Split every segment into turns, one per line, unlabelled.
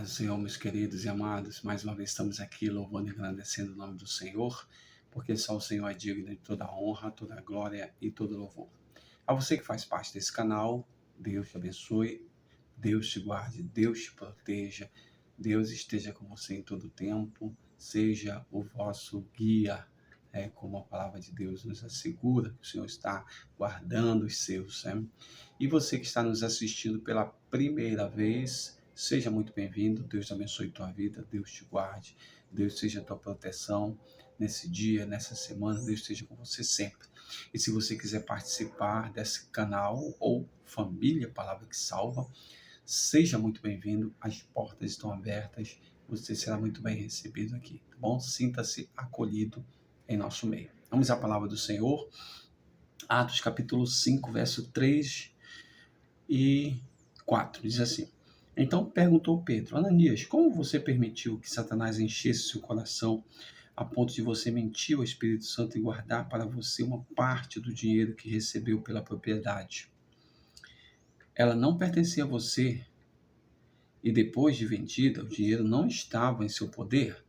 paz do Senhor, meus queridos e amados. Mais uma vez estamos aqui louvando e agradecendo o nome do Senhor, porque só o Senhor é digno de toda honra, toda glória e todo louvor. A você que faz parte desse canal, Deus te abençoe, Deus te guarde, Deus te proteja, Deus esteja com você em todo o tempo, seja o vosso guia, como a palavra de Deus nos assegura, que o Senhor está guardando os seus. E você que está nos assistindo pela primeira vez, seja muito bem-vindo. Deus abençoe tua vida, Deus te guarde, Deus seja a tua proteção nesse dia, nessa semana, Deus esteja com você sempre. E se você quiser participar desse canal ou família Palavra que Salva, seja muito bem-vindo, as portas estão abertas, você será muito bem recebido aqui, tá bom? Sinta-se acolhido em nosso meio. Vamos à palavra do Senhor, Atos capítulo 5, verso 3 e 4, diz assim: Então perguntou Pedro: Ananias, como você permitiu que Satanás enchesse seu coração a ponto de você mentir ao Espírito Santo e guardar para você uma parte do dinheiro que recebeu pela propriedade? Ela não pertencia a você e depois de vendida, o dinheiro não estava em seu poder?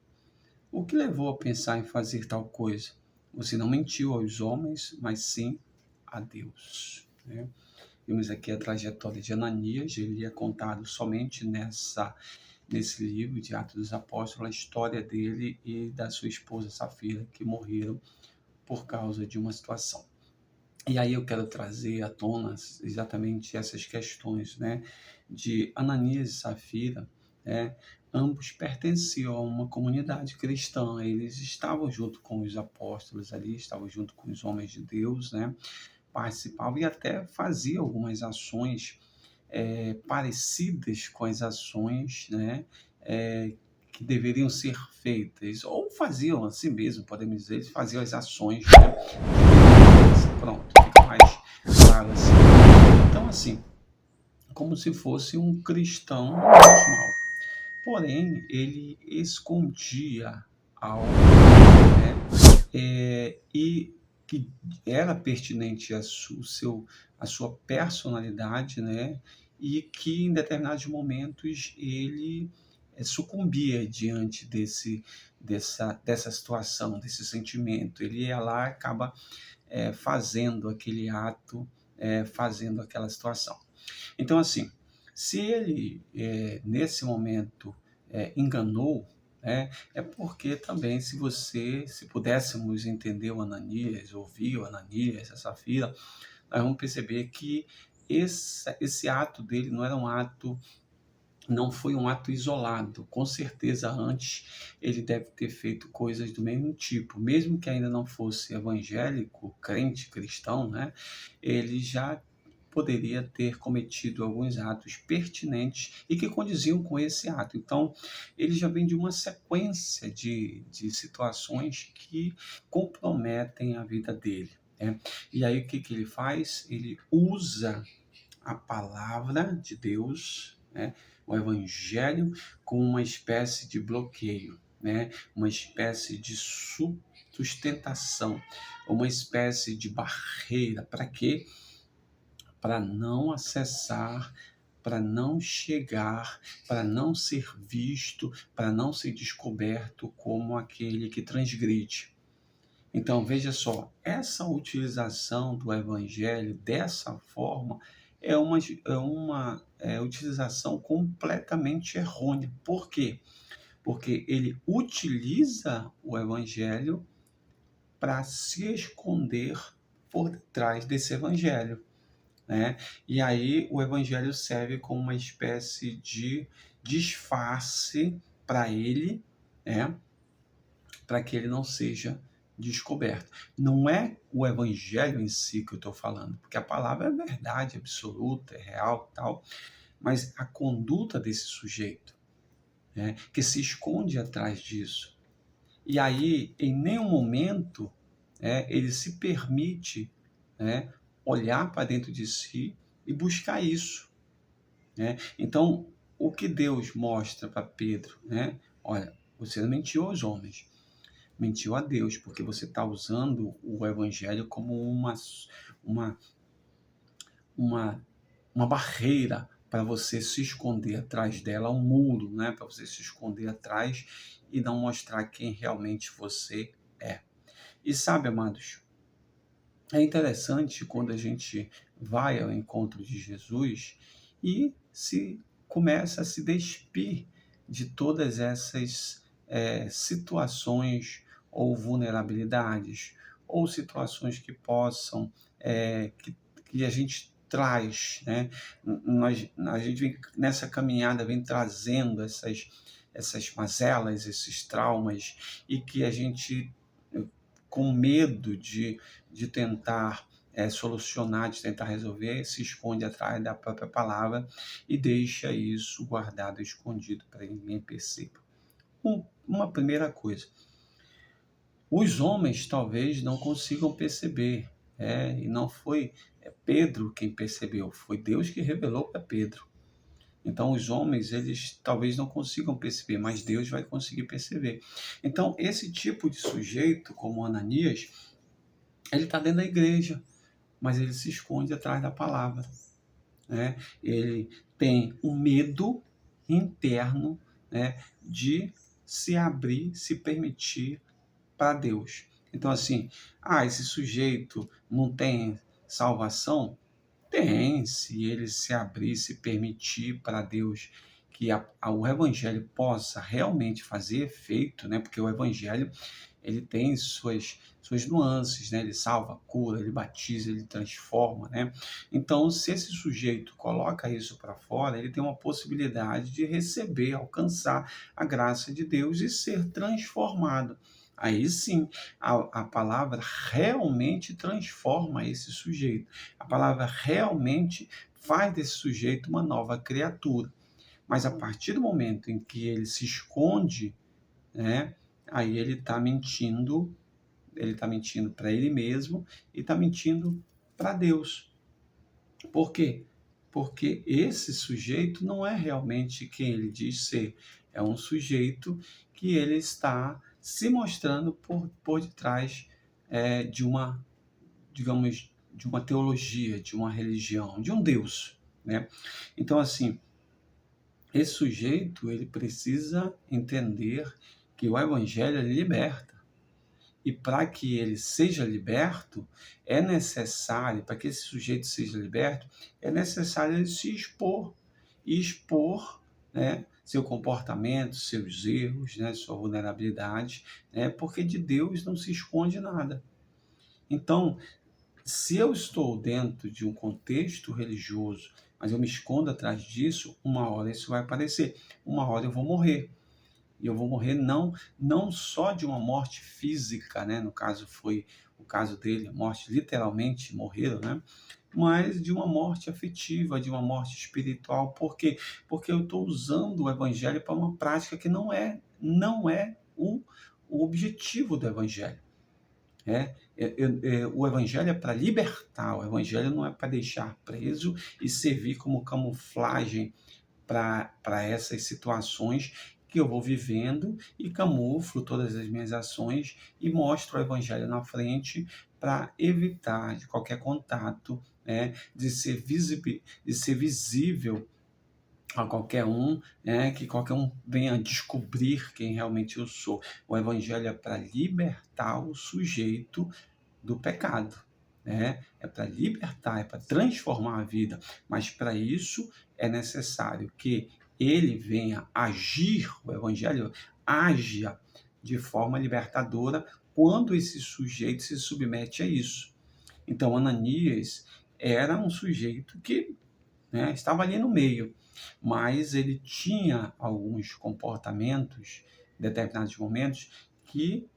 O que levou a pensar em fazer tal coisa? Você não mentiu aos homens, mas sim a Deus. Vimos aqui a trajetória de Ananias, ele é contado somente nesse livro de Atos dos Apóstolos, a história dele e da sua esposa Safira, que morreram por causa de uma situação. E aí eu quero trazer à tona exatamente essas questões, de Ananias e Safira. Ambos pertenciam a uma comunidade cristã, eles estavam junto com os apóstolos ali, estavam junto com os homens de Deus, participavam e até faziam algumas ações parecidas com as ações, que deveriam ser feitas, ou faziam assim mesmo, podemos dizer, eles faziam as ações, pronto, fica mais claro assim. Então, assim, como se fosse um cristão normal, porém, ele escondia algo, e que era pertinente à sua personalidade, e que em determinados momentos ele sucumbia diante dessa situação, desse sentimento. Ele ia lá e acaba fazendo aquele ato, fazendo aquela situação. Então, assim, se ele nesse momento enganou, é porque também, se pudéssemos entender o Ananias, ouvir o Ananias, a Safira, nós vamos perceber que esse ato dele não foi um ato isolado. Com certeza, antes ele deve ter feito coisas do mesmo tipo, mesmo que ainda não fosse evangélico, crente, cristão, ele já poderia ter cometido alguns atos pertinentes e que condiziam com esse ato. Então, ele já vem de uma sequência de situações que comprometem a vida dele. E aí, o que ele faz? Ele usa a palavra de Deus, o evangelho, com uma espécie de bloqueio, uma espécie de sustentação, uma espécie de barreira. Para quê? Para não acessar, para não chegar, para não ser visto, para não ser descoberto como aquele que transgride. Então, veja só, essa utilização do evangelho dessa forma é uma utilização completamente errônea. Por quê? Porque ele utiliza o evangelho para se esconder por detrás desse evangelho. E aí o evangelho serve como uma espécie de disfarce para ele, para que ele não seja descoberto. Não é o evangelho em si que eu estou falando, porque a palavra é verdade absoluta, é real, tal, mas a conduta desse sujeito, que se esconde atrás disso. E aí, em nenhum momento, ele se permite olhar para dentro de si e buscar isso. Então, o que Deus mostra para Pedro? Olha, você não mentiu aos homens, mentiu a Deus, porque você está usando o evangelho como uma barreira para você se esconder atrás dela, um muro, né? Para você se esconder atrás e não mostrar quem realmente você é. E sabe, amados, é interessante quando a gente vai ao encontro de Jesus e se começa a se despir de todas essas situações ou vulnerabilidades ou situações que possam que a gente traz, né? A gente vem, nessa caminhada vem trazendo essas mazelas, esses traumas e que a gente com medo de tentar solucionar, de tentar resolver, se esconde atrás da própria palavra e deixa isso guardado, escondido para que ninguém perceba. Uma primeira coisa, os homens talvez não consigam perceber, e não foi Pedro quem percebeu, foi Deus que revelou para Pedro. Então, os homens, eles talvez não consigam perceber, mas Deus vai conseguir perceber. Então, esse tipo de sujeito, como Ananias, ele está dentro da igreja, mas ele se esconde atrás da palavra, né? Ele tem um medo interno, né, de se abrir, se permitir para Deus. Então, assim, esse sujeito não tem salvação? Tem, se ele se abrir, se permitir para Deus que o evangelho possa realmente fazer efeito, né? Porque o evangelho ele tem suas nuances, né? Ele salva, cura, ele batiza, ele transforma, né? Então, se esse sujeito coloca isso para fora, ele tem uma possibilidade de receber, alcançar a graça de Deus e ser transformado. Aí sim, a palavra realmente transforma esse sujeito. A palavra realmente faz desse sujeito uma nova criatura. Mas a partir do momento em que ele se esconde, né, aí ele está mentindo para ele mesmo e está mentindo para Deus. Por quê? Porque esse sujeito não é realmente quem ele diz ser. É um sujeito que ele está se mostrando por detrás de uma, digamos, de uma teologia, de uma religião, de um Deus, né? Então, assim, esse sujeito ele precisa entender que o evangelho ele liberta. E para que ele seja liberto, é necessário, para que esse sujeito seja liberto, é necessário ele se expor. E expor, né, seu comportamento, seus erros, né, sua vulnerabilidade, né, porque de Deus não se esconde nada. Então, se eu estou dentro de um contexto religioso, mas eu me escondo atrás disso, uma hora isso vai aparecer, uma hora eu vou morrer. E eu vou morrer não só de uma morte física, né? No caso foi o caso dele, a morte literalmente morreram, né? Mas de uma morte afetiva, de uma morte espiritual. Por quê? Porque eu estou usando o evangelho para uma prática que não é o objetivo do evangelho. O evangelho é para libertar, o evangelho não é para deixar preso e servir como camuflagem para essas situações que eu vou vivendo e camuflo todas as minhas ações e mostro o evangelho na frente para evitar de qualquer contato, né, de ser visível a qualquer um, né, que qualquer um venha descobrir quem realmente eu sou. O evangelho é para libertar o sujeito do pecado, né? É para libertar, é para transformar a vida, mas para isso é necessário que ele venha agir, o evangelho haja de forma libertadora quando esse sujeito se submete a isso. Então, Ananias era um sujeito que, né, estava ali no meio, mas ele tinha alguns comportamentos, em determinados momentos, que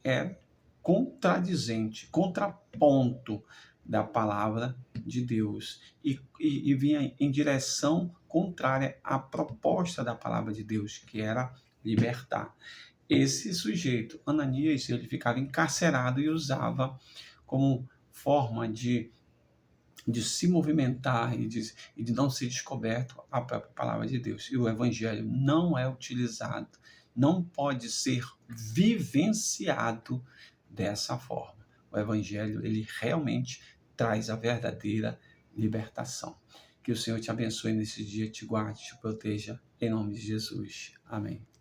é contradizente, contraponto da palavra de Deus e vinha em direção contrária à proposta da palavra de Deus, que era libertar. Esse sujeito, Ananias, ele ficava encarcerado e usava como forma de se movimentar e de não ser descoberto a própria palavra de Deus. E o evangelho não é utilizado, não pode ser vivenciado dessa forma. O evangelho, ele realmente traz a verdadeira libertação. Que o Senhor te abençoe nesse dia, te guarde, te proteja, em nome de Jesus. Amém.